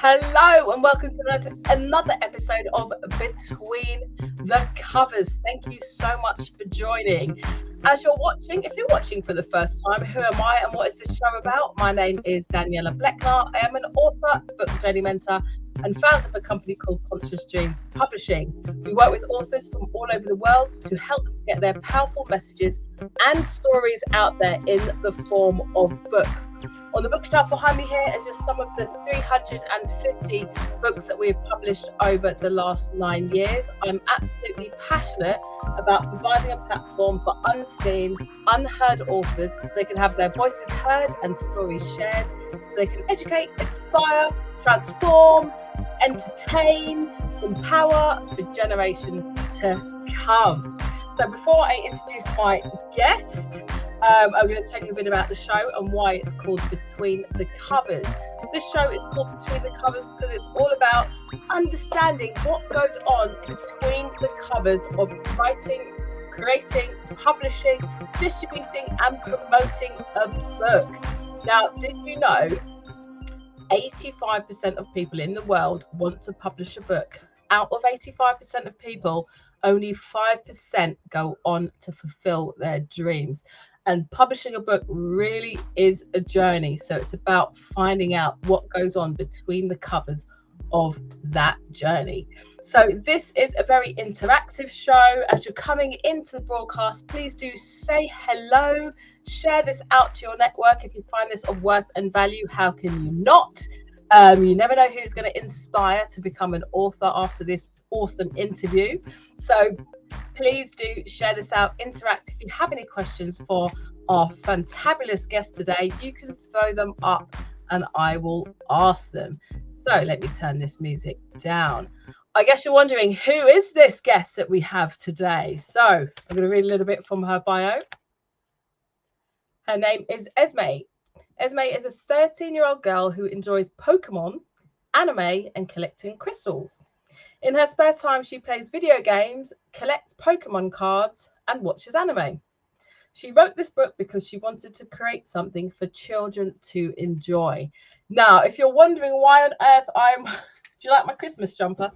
Hello and welcome to another episode of Between the Covers. Thank you so much for joining. As you're watching, if you're watching for the first time, who am I and what is this show about? My name is Daniela Blecknar. I am an author, book journey mentor, and founder of a company called Conscious Dreams Publishing. We work with authors from all over the world to help them to get their powerful messages and stories out there in the form of books. On the bookshelf behind me here is just some of the 350 books that we've published over the last 9 years. I'm absolutely passionate about providing a platform for unseen, unheard authors so they can have their voices heard and stories shared, so they can educate, inspire, transform, entertain, empower for generations to come. So before I introduce my guest, I'm going to tell you a bit about the show and why it's called Between the Covers. This show is called Between the Covers because it's all about understanding what goes on between the covers of writing, creating, publishing, distributing, and promoting a book. Now, did you know 85% of people in the world want to publish a book? Out of 85% of people, only 5% go on to fulfill their dreams. And publishing a book really is a journey. So it's about finding out what goes on between the covers of that journey. So this is a very interactive show. As you're coming into the broadcast, please do say hello, share this out to your network. If you find this of worth and value, how can you not? You never know who's going to inspire to become an author after this awesome interview. So please do share this out, interact. If you have any questions for our fantabulous guest today, you can throw them up and I will ask them. So let me turn this music down. I guess you're wondering, who is this guest that we have today? So I'm going to read a little bit from her bio. Her name is Esme. Esme is a 13-year-old girl who enjoys Pokémon, anime, and collecting crystals. In her spare time, she plays video games, collects Pokémon cards, and watches anime. She wrote this book because she wanted to create something for children to enjoy. Now, if you're wondering why on earth do you like my Christmas jumper?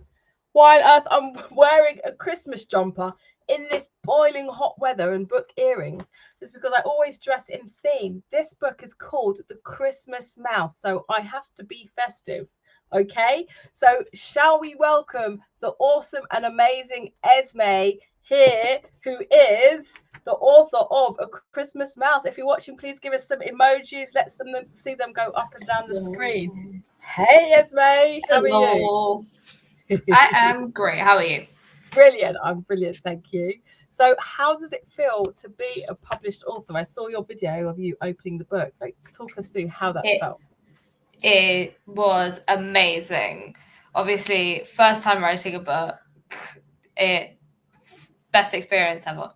Why on earth I'm wearing a Christmas jumper in this boiling hot weather and book earrings? It's because I always dress in theme. This book is called The Christmas Mouse, so I have to be festive. Okay, so shall we welcome the awesome and amazing Esme here, who is the author of A Christmas Mouse. If you're watching, please give us some emojis. Let's see them go up and down the screen. Hey, Esme, how are you? I am great. How are you? Brilliant. I'm brilliant. Thank you. So how does it feel to be a published author? I saw your video of you opening the book. Like, talk us through how that felt. It was amazing. Obviously, first time writing a book. It's best experience ever.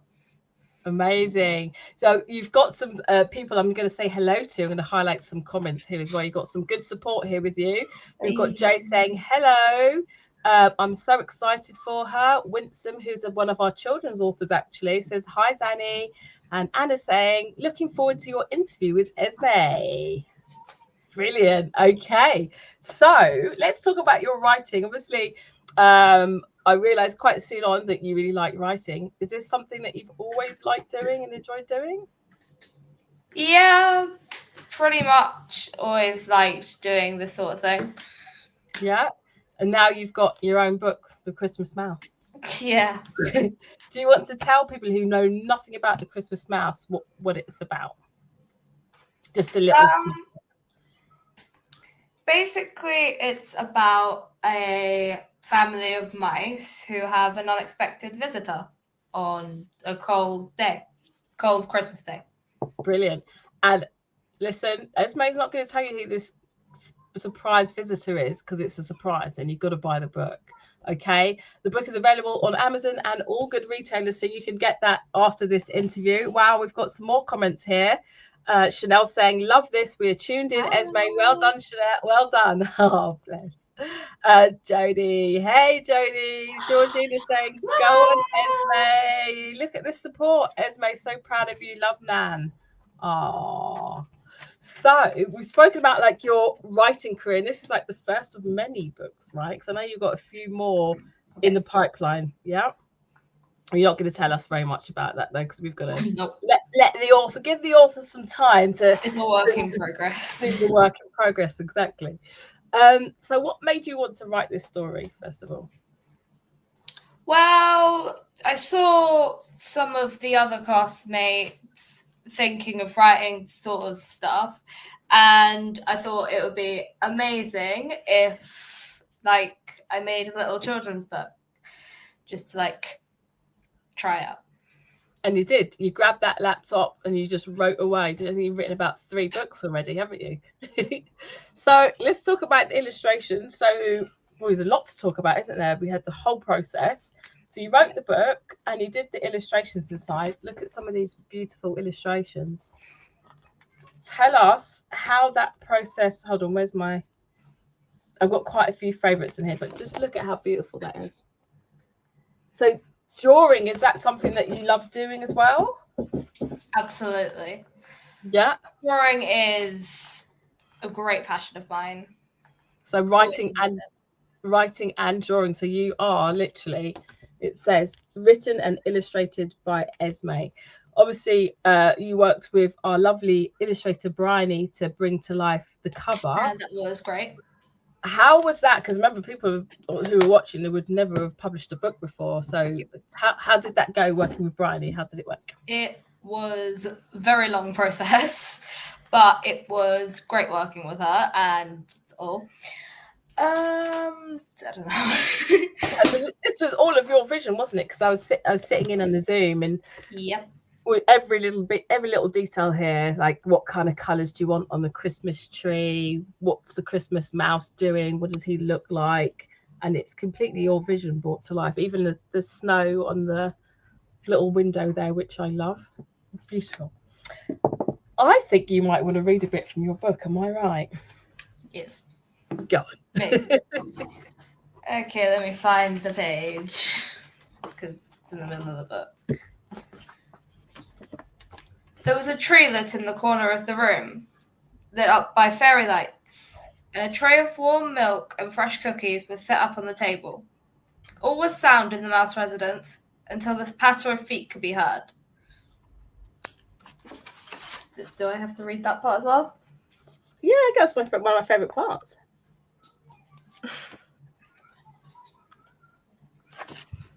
Amazing. So you've got some people I'm going to say hello to. I'm going to highlight some comments here as well. You've got some good support here with you. We've got Jay saying hello. I'm so excited for her. Winsome, who's one of our children's authors, actually says hi, Danny. And Anna saying, looking forward to your interview with Esme. Brilliant. Okay, so let's talk about your writing. Obviously, I realized quite soon on that you really like writing. Is this something that you've always liked doing and enjoyed doing? Yeah, pretty much always liked doing this sort of thing. Yeah, and now you've got your own book, The Christmas Mouse. Yeah. Do you want to tell people who know nothing about The Christmas Mouse what it's about? Just a little snippet. Basically, it's about a family of mice who have an unexpected visitor on a cold Christmas day. Brilliant. And listen, Esme's not going to tell you who this surprise visitor is because it's a surprise and you've got to buy the book. Okay, the book is available on Amazon and all good retailers, so you can get that after this interview. Wow, we've got some more comments here. Chanel saying, love this. We're tuned in, Esme. Well done, Chanel. Well done. Oh, bless. Jodie. Hey, Jodie. Georgina saying, go on, Esme. Look at this support. Esme, so proud of you. Love Nan. Oh. So we've spoken about like your writing career, and this is like the first of many books, right? Because I know you've got a few more in the pipeline. Yeah. You're not going to tell us very much about that though, because we've got to Nope. let the author give the author some time to. It's a work in progress. Do the work in progress, exactly. So what made you want to write this story, first of all? Well, I saw some of the other classmates thinking of writing sort of stuff, and I thought it would be amazing if, like, I made a little children's book just to, like, try out. And you did. You grabbed that laptop and you just wrote away. You've written about 3 books already, haven't you? So let's talk about the illustrations. So well, there's a lot to talk about, isn't there? We had the whole process. So you wrote the book and you did the illustrations inside. Look at some of these beautiful illustrations. Tell us how that process. Hold on, where's my? I've got quite a few favorites in here, but just look at how beautiful that is. So drawing, is that something that you love doing as well? Absolutely. Yeah. Drawing is a great passion of mine. So writing and drawing. So you are literally, it says written and illustrated by Esme. Obviously, you worked with our lovely illustrator Bryony to bring to life the cover. And that was great. How was that? Because remember, people who were watching, they would never have published a book before. So how did that go working with Bryony? How did it work? It was a very long process, but it was great working with her and all. I don't know. This was all of your vision, wasn't it? Because I was sitting in on the Zoom, and yep, with every little detail here, like what kind of colours do you want on the Christmas tree? What's the Christmas mouse doing? What does he look like? And it's completely your vision brought to life. Even the snow on the little window there, which I love. Beautiful. I think you might want to read a bit from your book. Am I right? Yes. Go on. Okay, let me find the page because it's in the middle of the book. There was a tree lit in the corner of the room, lit up by fairy lights, and a tray of warm milk and fresh cookies was set up on the table. All was sound in the mouse residence until the patter of feet could be heard. Do I have to read that part as well? Yeah, that's one of my favourite parts.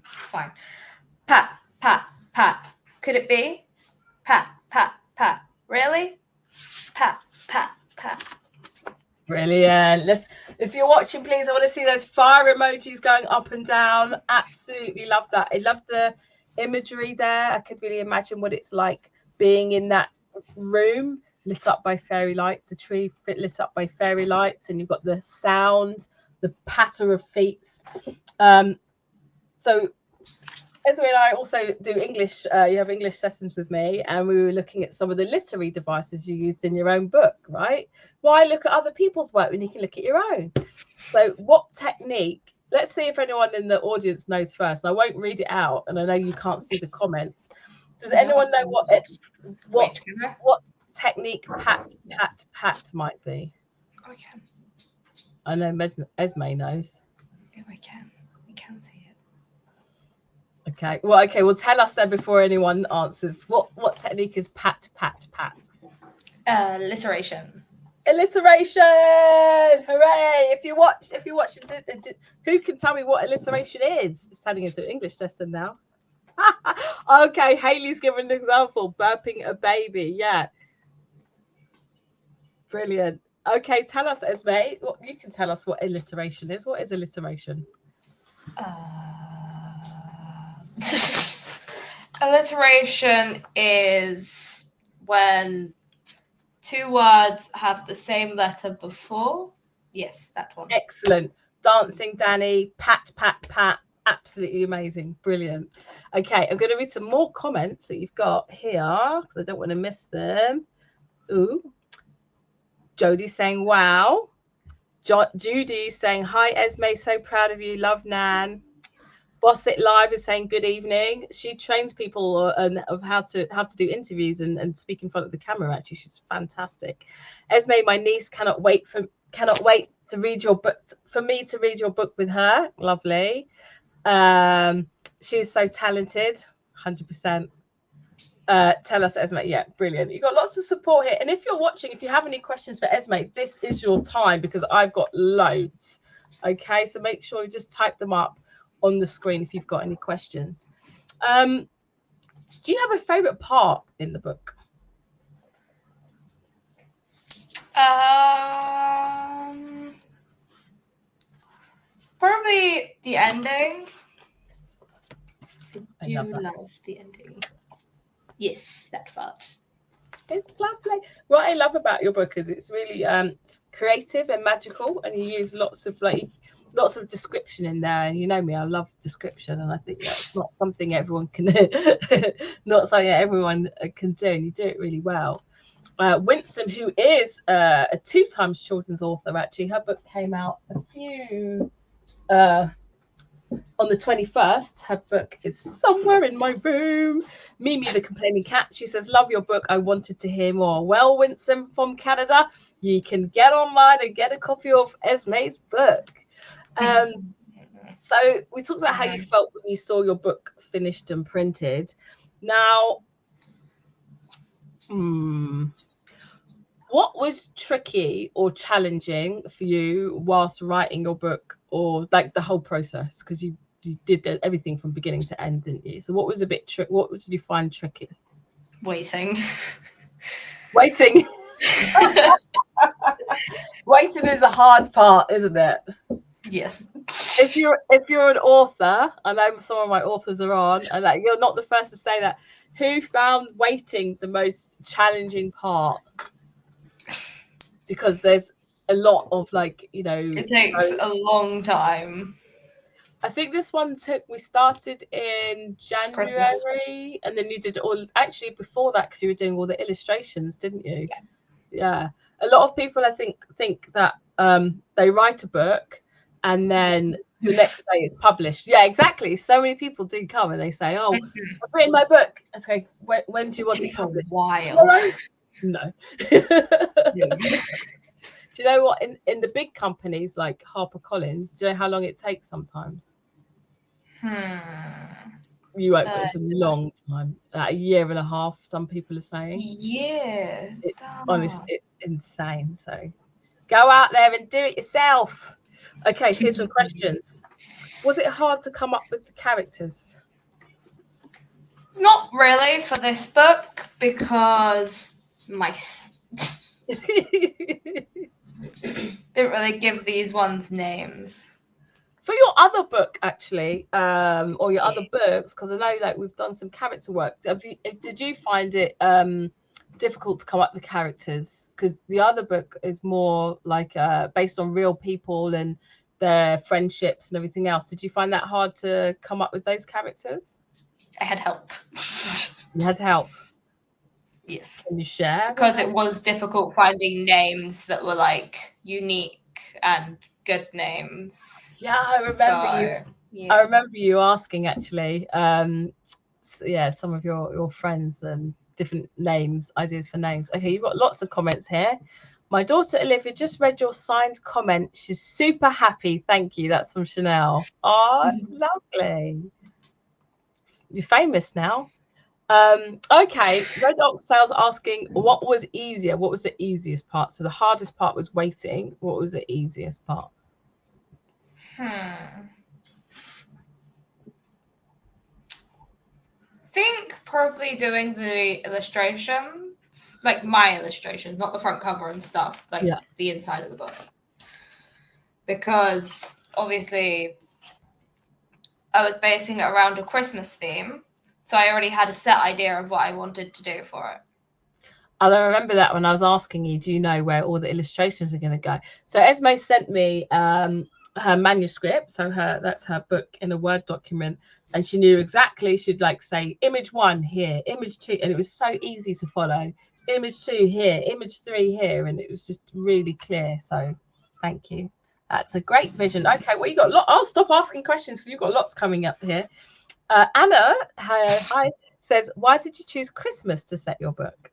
Fine. Pat, pat, pat. Could it be? Pat, pat, pat. Really? Pat, pat, pat. Brilliant. If you're watching, please, I want to see those fire emojis going up and down. Absolutely love that. I love the imagery there. I could really imagine what it's like being in that room lit up by fairy lights, the tree lit up by fairy lights, and you've got the sound, the patter of feet. So Esme and I also do English. You have English sessions with me, and we were looking at some of the literary devices you used in your own book, right? Why look at other people's work when you can look at your own? So what technique? Let's see if anyone in the audience knows first. And I won't read it out, and I know you can't see the comments. Does anyone know what technique pat might be? I can. I know Esme knows. Oh, I can. We can see it. Okay. Well, tell us then before anyone answers. What technique is pat? Alliteration. Alliteration! Hooray! If you watch, who can tell me what alliteration is? It's turning into an English lesson now. Okay, Hayley's given an example. Burping a baby. Yeah. Brilliant. Okay, tell us, Esme. You can tell us what alliteration is. What is alliteration? Alliteration is when 2 words have the same letter before. Yes, that one. Excellent. Dancing Danny, pat. Absolutely amazing. Brilliant. Okay, I'm going to read some more comments that you've got here because I don't want to miss them. Ooh. Jodie's saying, wow. Judy saying, hi, Esme. So proud of you. Love, Nan. Boss It Live is saying good evening. She trains people of how to do interviews and speak in front of the camera. Actually, she's fantastic. Esme, my niece cannot wait to read your book. For me to read your book with her. Lovely. She is so talented. 100%. Tell us, Esme. Yeah, brilliant. You've got lots of support here. And if you're watching, if you have any questions for Esme, this is your time because I've got loads. Okay, so make sure you just type them up on the screen if you've got any questions. Do you have a favorite part in the book? Probably the ending. I Do love you that. love the ending? Yes, that part. It's lovely. What I love about your book is it's really creative and magical, and you use lots of description in there. And you know me, I love description, and I think that's not something everyone can not something everyone can do, and you do it really well. Winsome, who is a 2-time children's author, actually, her book came out on the 21st. Her book is somewhere in my room. Mimi the Complaining Cat, she says, love your book. I wanted to hear more. Well, Winsome from Canada, you can get online and get a copy of Esme's book. So we talked about how you felt when you saw your book finished and printed. Now, what was tricky or challenging for you whilst writing your book, or like the whole process? Because you did everything from beginning to end, didn't you? So what was a bit what did you find tricky? Waiting. Waiting is a hard part, isn't it? Yes. If you're an author, I know some of my authors are on, and like, you're not the first to say that. Who found waiting the most challenging part? Because there's a lot of it takes a long time. I think this one we started in January, Christmas. And then you did all actually before that, because you were doing all the illustrations, didn't you? Yeah. A lot of people, I think that they write a book and then the next day it's published. Yeah, exactly. So many people do come and they say, oh, I've written my book. Okay, when do you want to publish? A while. No. Do you know what? In the big companies like HarperCollins, do you know how long it takes sometimes? You won't, but it's a long time. A year and a half, some people are saying. Yeah. Honestly, it's insane. So go out there and do it yourself. Okay, here's some questions. Was it hard to come up with the characters? Not really for this book, because mice. Didn't really give these ones names. For your other book, actually, or your other books, because I know we've done some character work. Did you find it difficult to come up with characters? Because the other book is more based on real people and their friendships and everything else. Did you find that hard to come up with those characters? I had help. You had help? Yes. Can you share? Because it was difficult finding names that were unique and good names. Yeah, I remember I remember you asking, actually. Some of your friends and different ideas for names. Okay, you've got lots of comments here. My daughter Olivia just read your signed comment. She's super happy. Thank you. That's from Chanel. Oh, it's lovely. You're famous now. Okay, Red Oxtail's asking, what was easier? What was the easiest part? So the hardest part was waiting. What was the easiest part? I think probably doing the illustrations, my illustrations, not the front cover and stuff, the inside of the book. Because obviously I was basing it around a Christmas theme. So I already had a set idea of what I wanted to do for it. And I remember that when I was asking you, do you know where all the illustrations are going to go? So Esme sent me her manuscript. So that's her book in a Word document. And she knew exactly, she'd say image 1 here, image 2. And it was so easy to follow. Image 2 here, image 3 here. And it was just really clear. So thank you. That's a great vision. Okay, well, you got a lot. I'll stop asking questions because you've got lots coming up here. Anna, hi, says, why did you choose Christmas to set your book?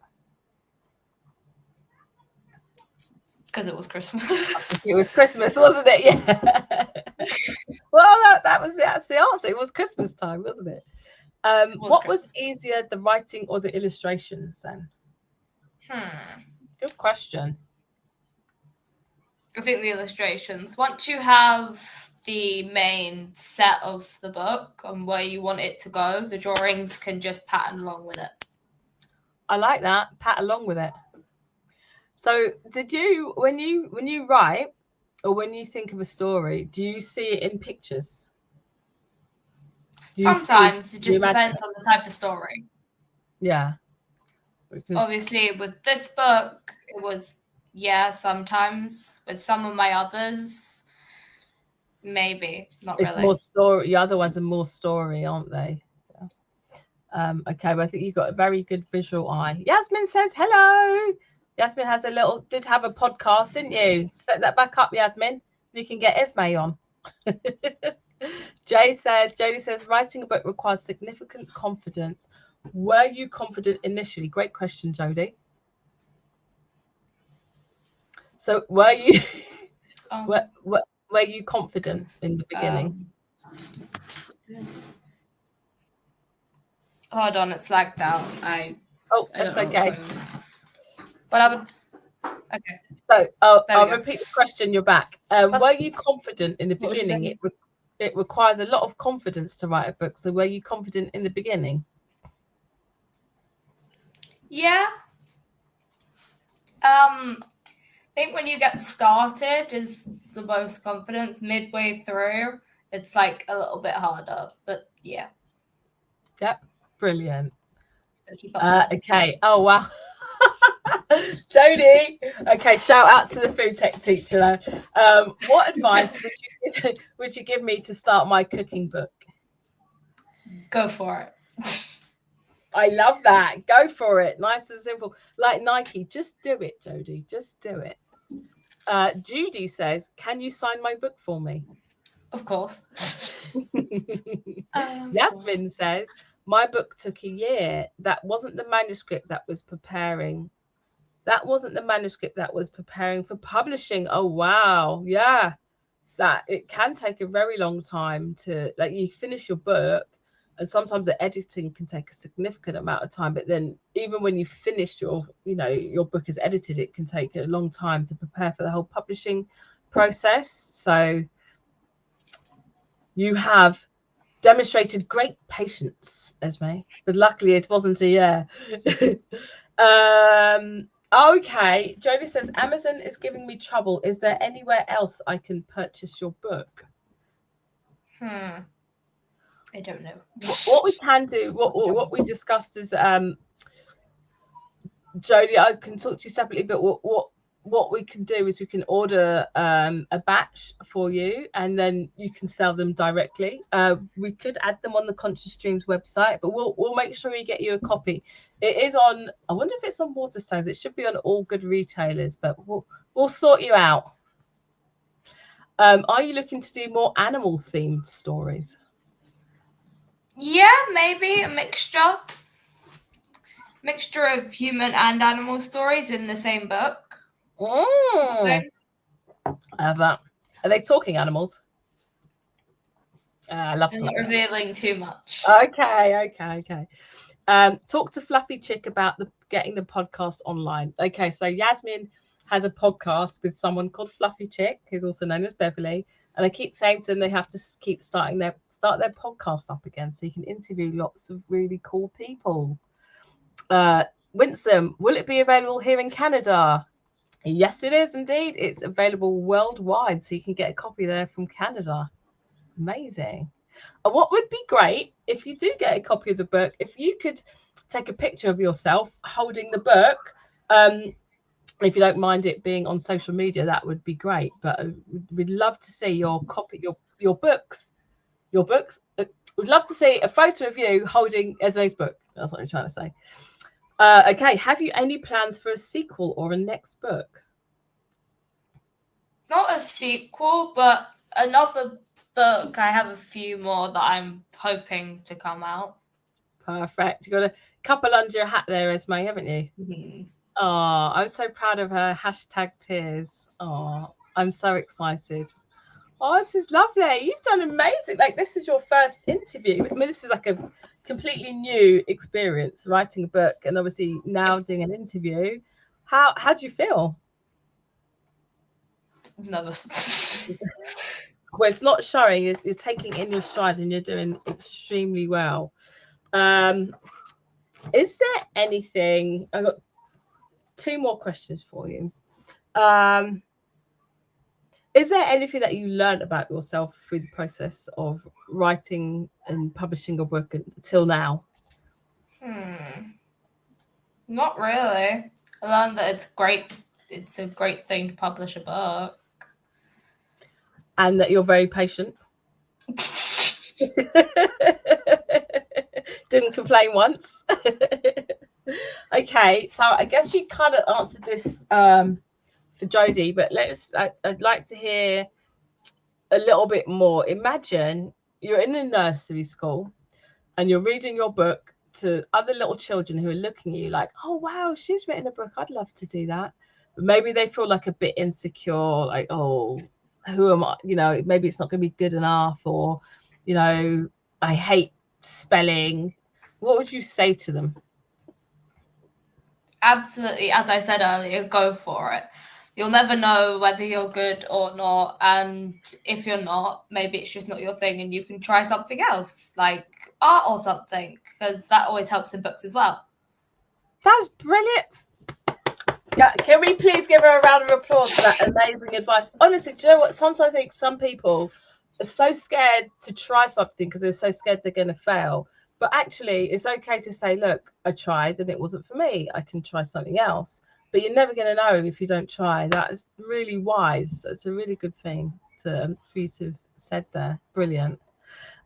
Because it was Christmas. It was Christmas, wasn't it? Yeah. Well, that's the answer. It was Christmas time, wasn't it? What was easier, the writing or the illustrations then? Good question. I think the illustrations. Once you have the main set of the book and where you want it to go, the drawings can just pattern along with it. I like that. Pat along with it. So did you, when you write or when you think of a story, do you see it in pictures? Sometimes it just depends on the type of story. Yeah. Obviously, with this book, it was, sometimes. With some of my others, maybe. Not really. It's more story. The other ones are more story, aren't they? Yeah. Okay, well, I think you've got a very good visual eye. Yasmin says hello. Yasmin did have a podcast, didn't you? Set that back up, Yasmin. You can get Esme on. Jodie says, writing a book requires significant confidence. Were you confident initially? Great question, Jodie. So were you were you confident in the beginning? Hold on, it's lagged out. That's okay. But I would. Okay. So I'll repeat the question. You're back. Were you confident in the beginning? It requires a lot of confidence to write a book. So were you confident in the beginning? Yeah. I think when you get started is the most confidence. Midway through, it's like a little bit harder. But yeah. Yep. Brilliant. Okay. Oh wow. Jodie. Okay, shout out to the food tech teacher. What advice would you give me to start my cooking book? Go for it. I love that. Go for it. Nice and simple. Like Nike. Just do it, Jodie. Just do it. Judy says, can you sign my book for me? Of course. Yasmin says, my book took a year. That wasn't the manuscript that was preparing. That wasn't the manuscript that was preparing for publishing. Oh, wow. Yeah. That it can take a very long time to, like, you finish your book, and sometimes the editing can take a significant amount of time. But then even when you've finished your book is edited, it can take a long time to prepare for the whole publishing process. So you have demonstrated great patience, Esme, but luckily it wasn't a year. Okay, Jodie says, Amazon is giving me trouble. Is there anywhere else I can purchase your book? I don't know. What we can do, what we discussed is, Jodie, I can talk to you separately, but what we can do is we can order a batch for you, and then you can sell them directly. We could add them on the Conscious Streams website, but we'll make sure we get you a copy. It is on, I wonder if it's on Waterstones. It should be on all good retailers, but we'll sort you out. Are you looking to do more animal themed stories? Yeah, maybe a mixture of human and animal stories in the same book. I love that. Are they talking animals? I love talking. Not revealing too much. Okay. Talk to Fluffy Chick about getting the podcast online. Okay, so Yasmin has a podcast with someone called Fluffy Chick, who's also known as Beverly, and I keep saying to them they have to keep start their podcast up again so you can interview lots of really cool people. Winsome, will it be available here in Canada? Yes, it is indeed. It's available worldwide, so you can get a copy there from Canada. Amazing. And what would be great if you do get a copy of the book, if you could take a picture of yourself holding the book. If you don't mind it being on social media, that would be great. But we'd love to see your copy, your books. We'd love to see a photo of you holding Esme's book. That's what I'm trying to say. Okay, have you any plans for a sequel or a next book? not a sequel, but another book. I have a few more that I'm hoping to come out. Perfect. You got a couple under your hat there, Esme, haven't you? Mm-hmm. Oh, I'm so proud of her. #tears. Oh, I'm so excited. Oh, this is lovely. You've done amazing. Like, this is your first interview. I mean, this is like a completely new experience, writing a book and obviously now doing an interview. How do you feel? Nervous. Well, it's not showing. You're taking in your stride and you're doing extremely well. Is there anything? I've got 2 more questions for you. Is there anything that you learned about yourself through the process of writing and publishing a book until now? Not really. I learned that it's great. It's a great thing to publish a book. And that you're very patient. Didn't complain once. Okay, so I guess you kind of answered this for Jodie, but I'd like to hear a little bit more. Imagine you're in a nursery school and you're reading your book to other little children who are looking at you like, oh wow, she's written a book, I'd love to do that. But maybe they feel like a bit insecure, like, oh, who am I? You know, maybe it's not going to be good enough, or, you know, I hate spelling. What would you say to them? Absolutely, as I said earlier, go for it. You'll never know whether you're good or not, and if you're not, maybe it's just not your thing and you can try something else, like art or something, because that always helps in books as well. That's brilliant. Yeah, can we please give her a round of applause for that amazing advice? Honestly, do you know what? Sometimes I think some people are so scared to try something because they're so scared they're going to fail. But actually, it's okay to say, look, I tried and it wasn't for me. I can try something else. But you're never going to know if you don't try. That is really wise. It's a really good thing for you to have said there. Brilliant.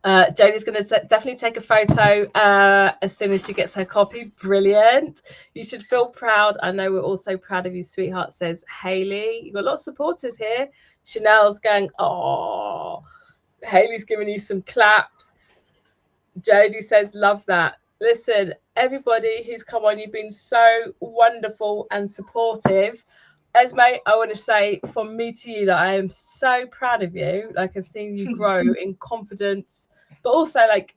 Jodie's going to definitely take a photo as soon as she gets her copy. Brilliant. You should feel proud. I know we're all so proud of you, sweetheart, says Hayley. You've got lots of supporters here. Chanel's going, oh. Hayley's giving you some claps. Jodie says, love that. Listen, everybody who's come on, you've been so wonderful and supportive. Esme, I want to say from me to you that I am so proud of you. Like, I've seen you grow in confidence, but also like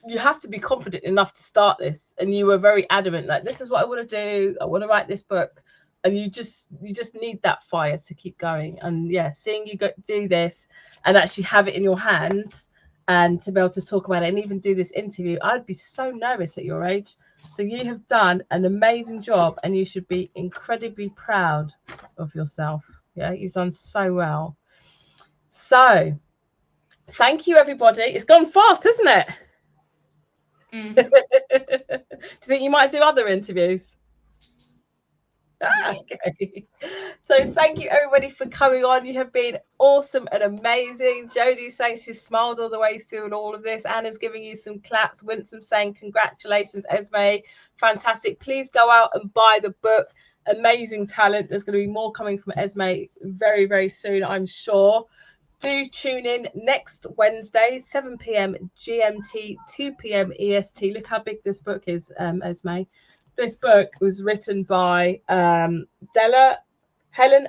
you have to be confident enough to start this. And you were very adamant, like, this is what I want to do. I want to write this book. And you just need that fire to keep going. And yeah, seeing you do this and actually have it in your hands and to be able to talk about it and even do this interview, I'd be so nervous at your age. So you have done an amazing job and you should be incredibly proud of yourself. Yeah, you've done so well. So thank you, everybody. It's gone fast, isn't it? Do you think you might do other interviews? Okay. So thank you, everybody, for coming on. You have been awesome and amazing. Jodie's saying she smiled all the way through and all of this. Anna's giving you some claps. Winsome saying congratulations, Esme. Fantastic. Please go out and buy the book. Amazing talent. There's going to be more coming from Esme very, very soon, I'm sure. Do tune in next Wednesday, 7 p.m. GMT, 2 p.m. EST. Look how big this book is, Esme. This book was written by Helen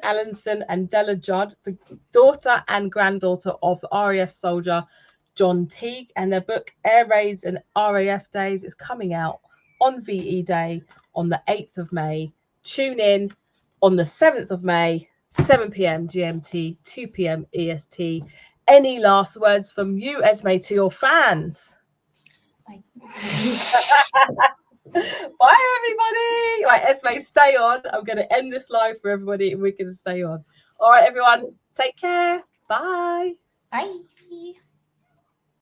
Allenson and Della Judd, the daughter and granddaughter of RAF soldier John Teague, and their book Air Raids and RAF Days is coming out on VE Day on the 8th of May. Tune in on the 7th of May, 7 p.m. GMT, 2 p.m. EST. Any last words from you, Esme, to your fans? Bye, everybody. Right, Esme, stay on. I'm going to end this live for everybody and we're going to stay on. All right, everyone, take care. Bye. Bye.